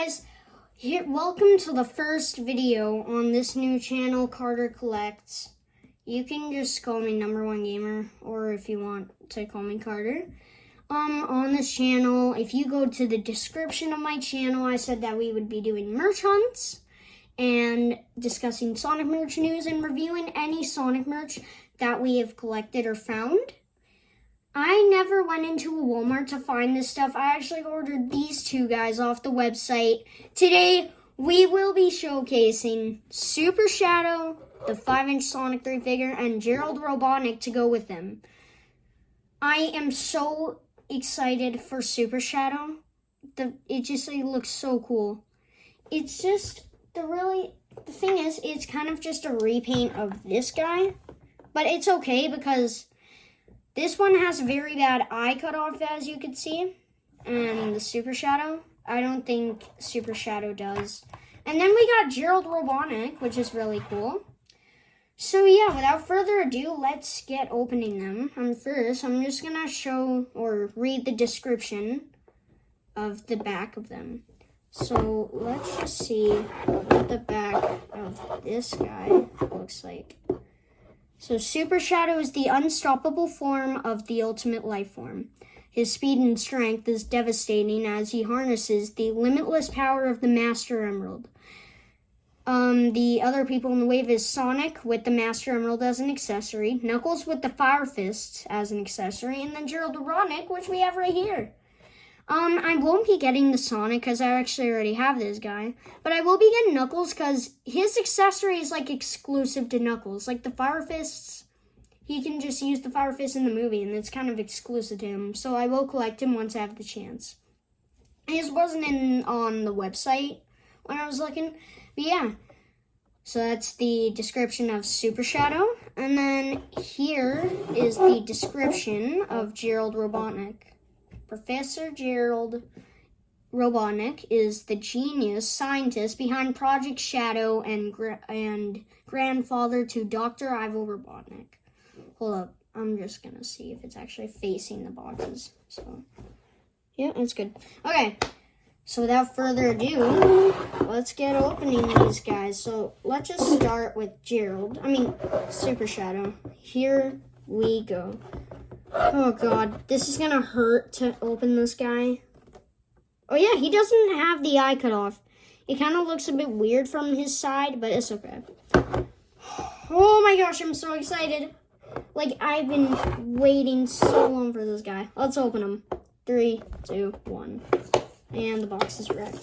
guys, welcome to the first video on this new channel, CarterCollects. You can just call me #1 gamer, or if you want to call me Carter. On this channel, if you go to the description of my channel, I said that we would be doing merch hunts and discussing Sonic merch news and reviewing any Sonic merch that we have collected or found. I never went into a Walmart to find this stuff. I actually ordered these two guys off the website. Today, we will be showcasing Super Shadow, the 5-inch Sonic 3 figure, and GERALD ROBOTNIK to go with them. I am so excited for Super Shadow. It looks so cool. It's just, the thing is, it's kind of just a repaint of this guy. But it's okay because this one has very bad eye cutoff, as you can see. And the Super Shadow, I don't think Super Shadow does. And then we got GERALD ROBOTNIK, which is really cool. So yeah, without further ado, let's get opening them. First, I'm just going to show or read the description of the back of them. So let's just see what the back of this guy looks like. So Super Shadow is the unstoppable form of the ultimate life form. His speed and strength is devastating as he harnesses the limitless power of the Master Emerald. The other people in the wave is Sonic with the Master Emerald as an accessory, Knuckles with the Fire Fists as an accessory, and then GERALD ROBOTNIK, which we have right here. I won't be getting the Sonic because I actually already have this guy. But I will be getting Knuckles because his accessory is like exclusive to Knuckles. Like the Fire Fists, he can just use the Fire Fists in the movie and it's kind of exclusive to him. So I will collect him once I have the chance. His wasn't on the website when I was looking. But yeah, so that's the description of Super Shadow. And then here is the description of GERALD ROBOTNIK. Professor GERALD ROBOTNIK is the genius scientist behind Project Shadow and grandfather to Dr. Ivo Robotnik. Hold up, I'm just gonna see if it's actually facing the boxes. So, yeah, it's good. Okay, so without further ado, let's get opening these guys. So let's just start with Super Shadow. Here we go. Oh god, this is gonna hurt to open this guy. Oh yeah, he doesn't have the eye cut off. It kind of looks a bit weird from his side, but it's okay. Oh my gosh, I'm so excited. Like, I've been waiting so long for this guy. Let's open him. 3, 2, 1. And the box is wrecked.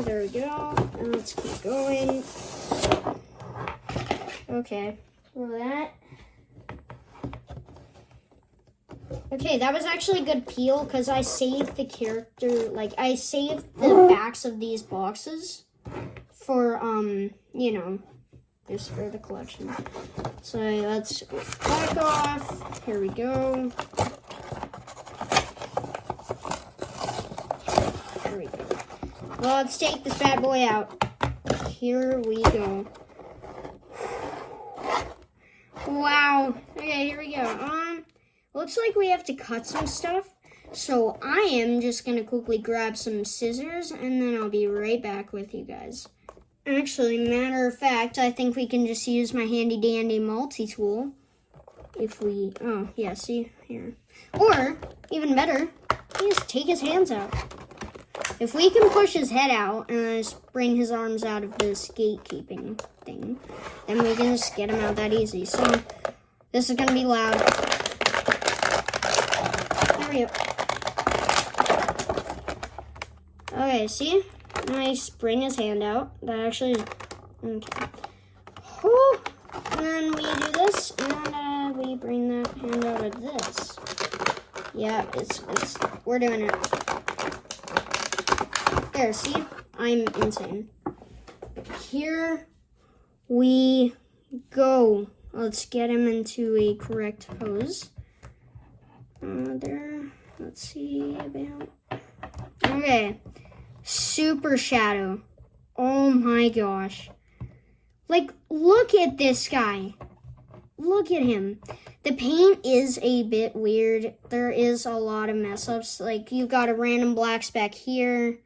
There we go. And let's keep going. Okay. Okay, that was actually a good peel because I saved the character, I saved the backs of these boxes for, just for the collection. So let's back off. Here we go. There we go. Well, let's take this bad boy out. Here we go. Wow. Okay, here we go. Looks like we have to cut some stuff. So I am just going to quickly grab some scissors and then I'll be right back with you guys. Actually, matter of fact, I think we can just use my handy dandy multi-tool. See here. Or, even better, just take his hands out. If we can push his head out and just bring his arms out of this gatekeeping thing, then we can just get him out that easy. So, this is going to be loud. There we go. Okay, see? Nice, bring his hand out. That actually, okay. Whew. And then we do this, and we bring that hand out of this. Yeah, we're doing it. There, see? I'm insane. Here we go. Let's get him into a correct pose. There. Let's see about. Okay. Super Shadow. Oh my gosh. Like, look at this guy. look at him. The paint is a bit weird. There is a lot of mess ups. Like, you've got a random black speck here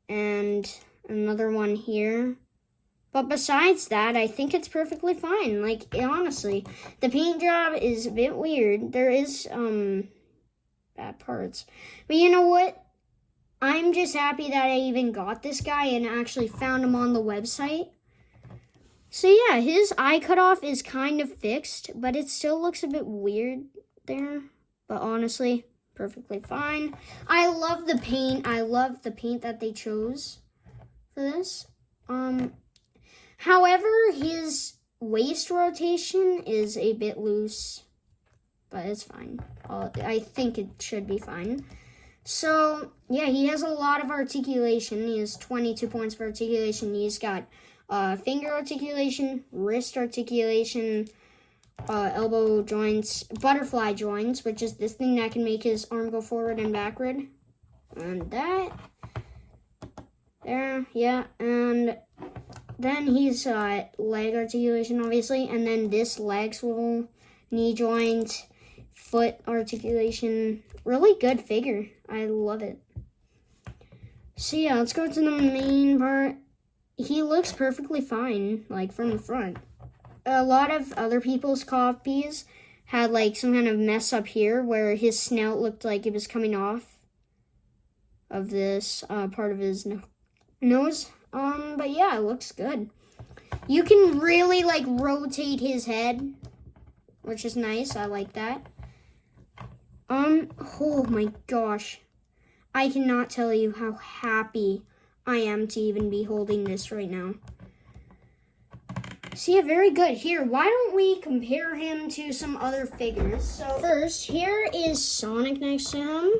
and another one here. But besides that, I think it's perfectly fine. Like, honestly, the paint job is a bit weird. There is, bad parts. But you know what? I'm just happy that I even got this guy and actually found him on the website. So yeah, his eye cutoff is kind of fixed, but it still looks a bit weird there. But honestly, perfectly fine. I love the paint. I love the paint that they chose for this. However, his waist rotation is a bit loose, but it's fine. I think it should be fine. So, yeah, he has a lot of articulation. He has 22 points for articulation. He's got finger articulation, wrist articulation, elbow joints, butterfly joints, which is this thing that can make his arm go forward and backward. And that. There, yeah, and then he's leg articulation, obviously, and then this leg swivel, knee joint, foot articulation. Really good figure. I love it. So yeah, let's go to the main part. He looks perfectly fine, like from the front. A lot of other people's copies had like some kind of mess up here where his snout looked like it was coming off of this part of his nose. But yeah, it looks good. You can really like rotate his head, which is nice. I like that. Oh my gosh. I cannot tell you how happy I am to even be holding this right now. So yeah, very good. Here, why don't we compare him to some other figures? So first, here is Sonic next to him.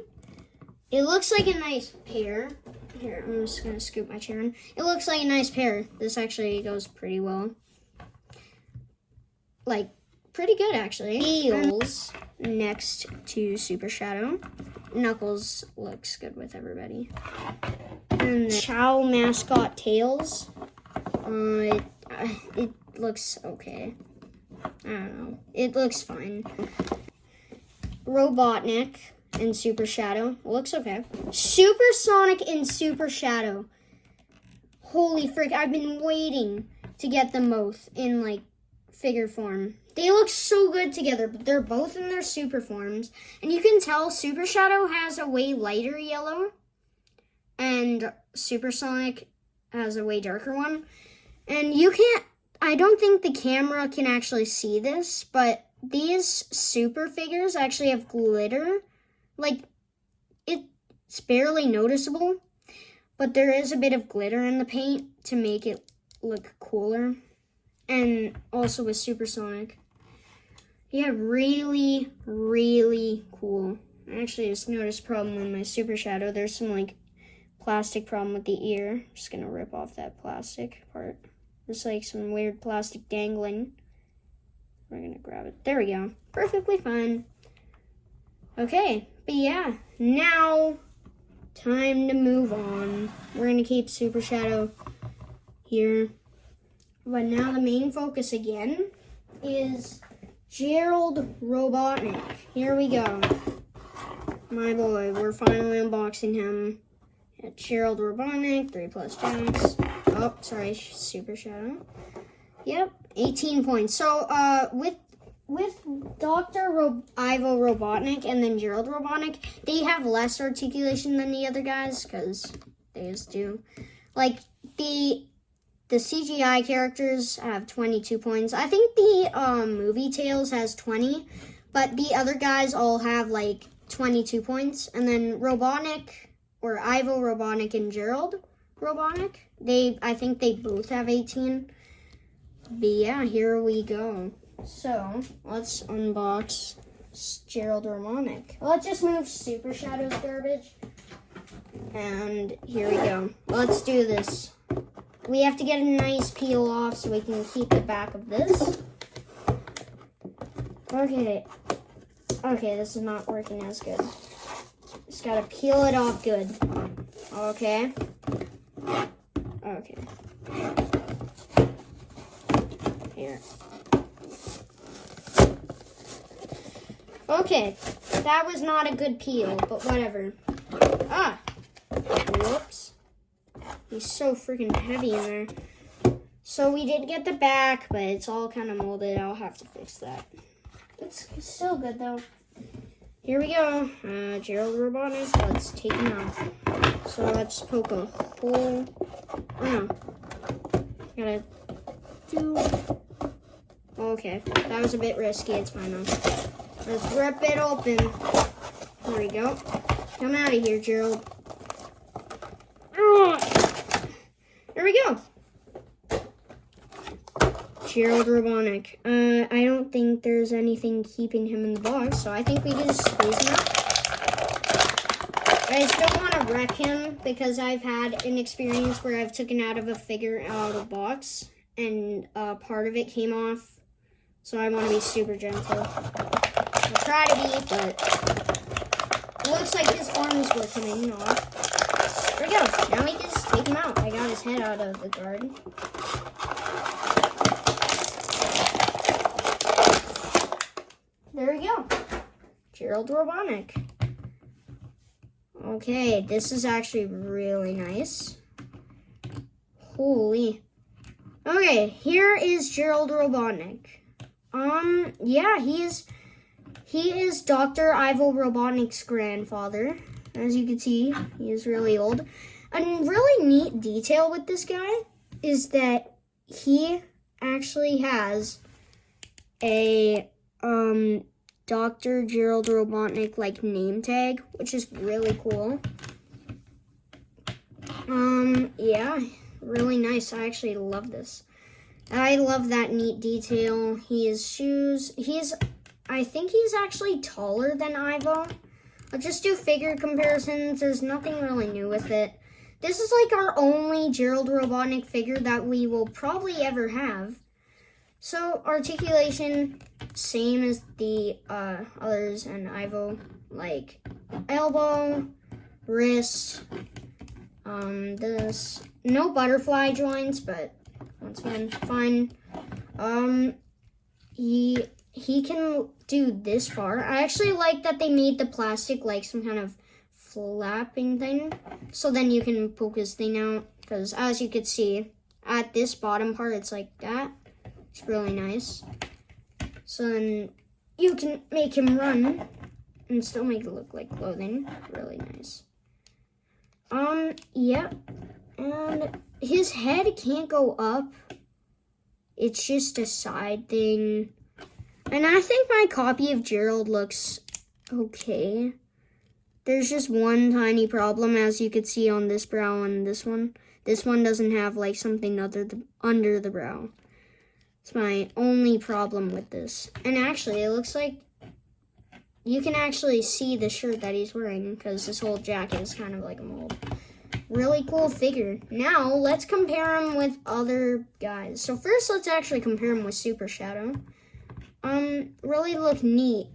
It looks like a nice pair. Here, I'm just gonna scoop my chair in. It looks like a nice pair. This actually goes pretty well. Like, pretty good actually. Heels next to Super Shadow. Knuckles looks good with everybody. And the Chow mascot Tails. It looks okay. I don't know. It looks fine. Robotnik and Super Shadow. Looks okay. Super Sonic and Super Shadow. Holy frick, I've been waiting to get them both in like figure form. They look so good together, but they're both in their super forms. And you can tell Super Shadow has a way lighter yellow and Super Sonic has a way darker one. And you can't, I don't think the camera can actually see this, but these super figures actually have glitter. Like, it's barely noticeable, but there is a bit of glitter in the paint to make it look cooler. And also with Super Sonic. Yeah, really, really cool. I actually just noticed a problem with my Super Shadow. There's some, like, plastic problem with the ear. I'm just gonna rip off that plastic part. There's, like, some weird plastic dangling. We're gonna grab it. There we go. Perfectly fine. Okay, but yeah, now time to move on. We're gonna keep Super Shadow here. But now the main focus again is GERALD Robotnik. Here we go. My boy, we're finally unboxing him. At GERALD Robotnik, 3+ jacks. Oh, sorry, Super Shadow. Yep, 18 points. So, with Dr. Ivo Robotnik and then GERALD Robotnik, they have less articulation than the other guys, because they just do. Like, the CGI characters have 22 points. I think the movie Tails has 20, but the other guys all have, like, 22 points. And then Robotnik, or Ivo Robotnik and GERALD Robotnik, I think they both have 18. But yeah, here we go. So, let's unbox GERALD Robotnik. Let's just move Super Shadow's garbage. And here we go. Let's do this. We have to get a nice peel off so we can keep the back of this. Okay. Okay, this is not working as good. Just gotta peel it off good. Okay. Okay. Here. Okay, that was not a good peel, but whatever. Ah, whoops. He's so freaking heavy in there. So we did get the back, but it's all kind of molded. I'll have to fix that. It's still good though. Here we go. GERALD ROBOTNIK. Let's take him out. So let's poke a hole. Oh no. Gotta do. Okay, that was a bit risky. It's fine though. Let's rip it open. There we go. Come out of here, GERALD. There we go. GERALD ROBOTNIK. I don't think there's anything keeping him in the box, so I think we can just squeeze him out. I just don't want to wreck him because I've had an experience where I've taken out of a figure out of the box and part of it came off. So I want to be super gentle. I'll try to be, but it looks like his arms were coming off. There we go. Now we can just take him out. I got his head out of the guard. There we go. GERALD ROBOTNIK. Okay, this is actually really nice. Holy. Okay, here is GERALD ROBOTNIK. Yeah, he is Dr. Ivo Robotnik's grandfather. As you can see, he is really old. A really neat detail with this guy is that he actually has a Dr. GERALD ROBOTNIK like name tag, which is really cool. Yeah, really nice. I actually love this. I love that neat detail. His shoes, I think he's actually taller than Ivo. I'll just do figure comparisons. There's nothing really new with it. This is like our only GERALD ROBOTNIK figure that we will probably ever have. So articulation, same as the others and Ivo, like elbow, wrist, this, no butterfly joints, but once again, fine. He can do this far. I actually like that they made the plastic like some kind of flapping thing, so then you can poke his thing out, because as you can see, at this bottom part, it's like that. It's really nice. So then you can make him run and still make it look like clothing. Really nice. Yeah. And his head can't go up. It's just a side thing. And I think my copy of GERALD looks okay. There's just one tiny problem, as you could see on this brow and this one. This one doesn't have like something under the brow. It's my only problem with this. And actually, it looks like you can actually see the shirt that he's wearing, because this whole jacket is kind of like a mold. Really cool figure. Now, let's compare him with other guys. So first, let's actually compare him with Super Shadow. Really look neat.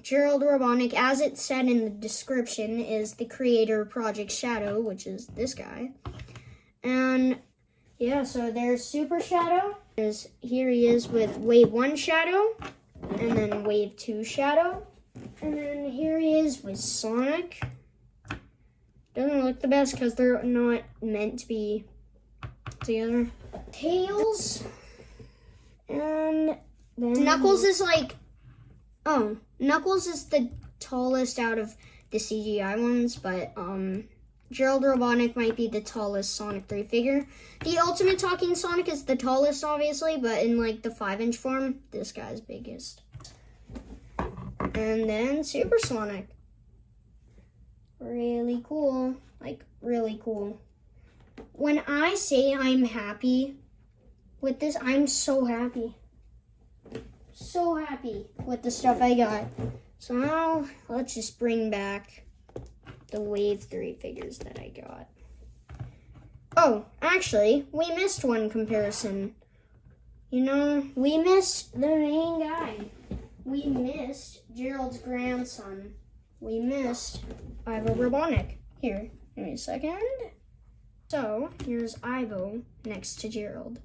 GERALD ROBOTNIK, as it said in the description, is the creator of Project Shadow, which is this guy. And yeah, so there's Super Shadow. Here he is with Wave 1 Shadow, and then Wave 2 Shadow. And then here he is with Sonic. Doesn't look the best because they're not meant to be together. Tails. And then Knuckles is like, Knuckles is the tallest out of the CGI ones, but GERALD ROBOTNIK might be the tallest Sonic 3 figure. The Ultimate Talking Sonic is the tallest, obviously, but in like the 5-inch form, this guy's biggest. And then Super Sonic. Really cool. Like, really cool. When I say I'm happy with this, I'm so happy. So happy with the stuff I got. So now, let's just bring back the Wave 3 figures that I got. Oh, actually, we missed one comparison. You know, we missed the main guy. We missed GERALD's grandson. We missed Ivo ROBOTNIK. Here, give me a second. So, here's Ivo next to GERALD.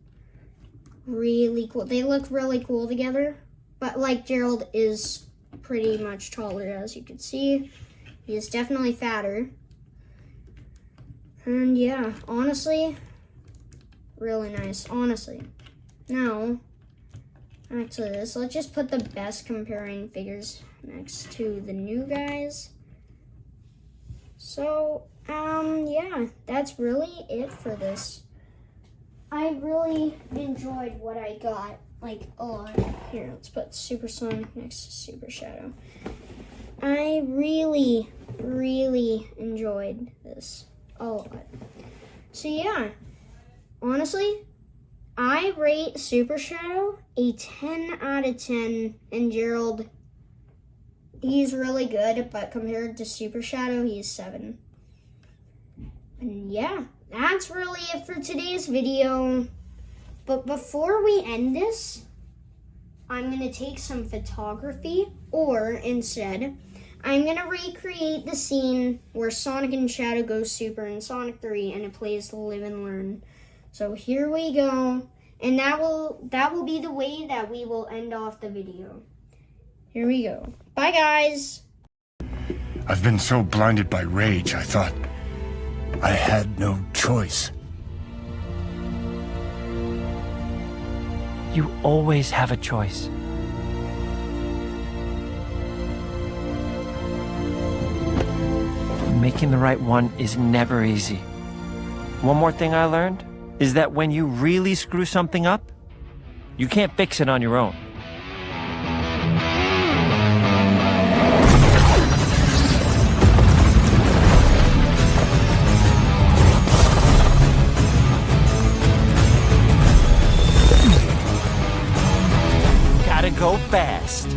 Really cool. They look really cool together. But like GERALD is pretty much taller, as you can see. He is definitely fatter. And yeah, honestly, really nice, honestly. Now, back to this. Let's just put the best comparing figures next to the new guys. So, yeah, that's really it for this. I really enjoyed what I got, like, a lot. Here, let's put Super Sonic next to Super Shadow. I really, really enjoyed this a lot. So yeah, honestly, I rate Super Shadow a 10 out of 10, and Gerald, he's really good, but compared to Super Shadow, he's 7. And yeah, that's really it for today's video. But before we end this, I'm going to take some photography, or instead, I'm going to recreate the scene where Sonic and Shadow go super in Sonic 3 and it plays Live and Learn. So here we go. And that will be the way that we will end off the video. Here we go. Bye, guys. I've been so blinded by rage, I thought I had no choice. You always have a choice. Making the right one is never easy. One more thing I learned is that when you really screw something up, you can't fix it on your own. Gotta go fast.